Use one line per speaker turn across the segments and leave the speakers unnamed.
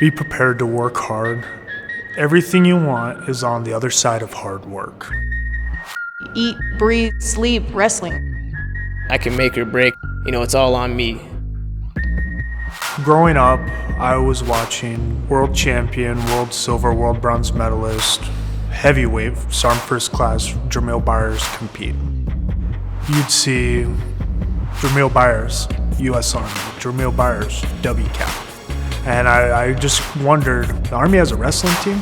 Be prepared to work hard. Everything you want is on the other side of hard work.
Eat, breathe, sleep, wrestling.
I can make or break. It's all on me.
Growing up, I was watching world champion, world silver, world bronze medalist, heavyweight, Sergeant First Class Jermil Byers compete. You'd see Jermil Byers, U.S. Army, Jermil Byers, WCAP. And I just wondered, the Army has a wrestling team?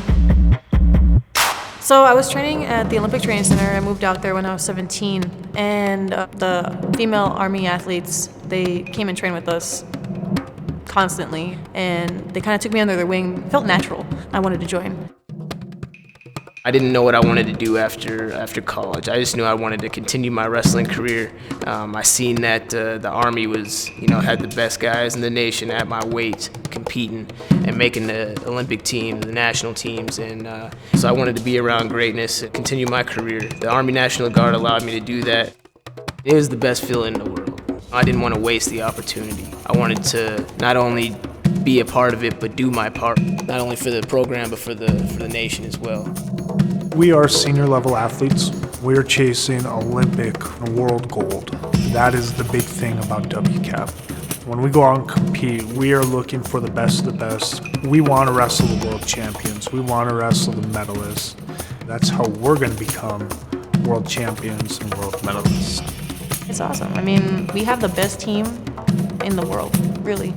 So I was training at the Olympic Training Center. I moved out there when I was 17. And the female Army athletes, they came and trained with us constantly. And they kind of took me under their wing. It felt natural. I wanted to join.
I didn't know what I wanted to do after college. I just knew I wanted to continue my wrestling career. I seen that the Army was, had the best guys in the nation at my weight competing and making the Olympic team, the national teams, and so I wanted to be around greatness and continue my career. The Army National Guard allowed me to do that. It was the best feeling in the world. I didn't want to waste the opportunity. I wanted to not only be a part of it, but do my part, not only for the program, but for the nation as well.
We are senior level athletes. We are chasing Olympic and world gold. That is the big thing about WCAP. When we go out and compete, we are looking for the best of the best. We want to wrestle the world champions. We want to wrestle the medalists. That's how we're going to become world champions and world medalists.
It's awesome. I mean, we have the best team in the world, really.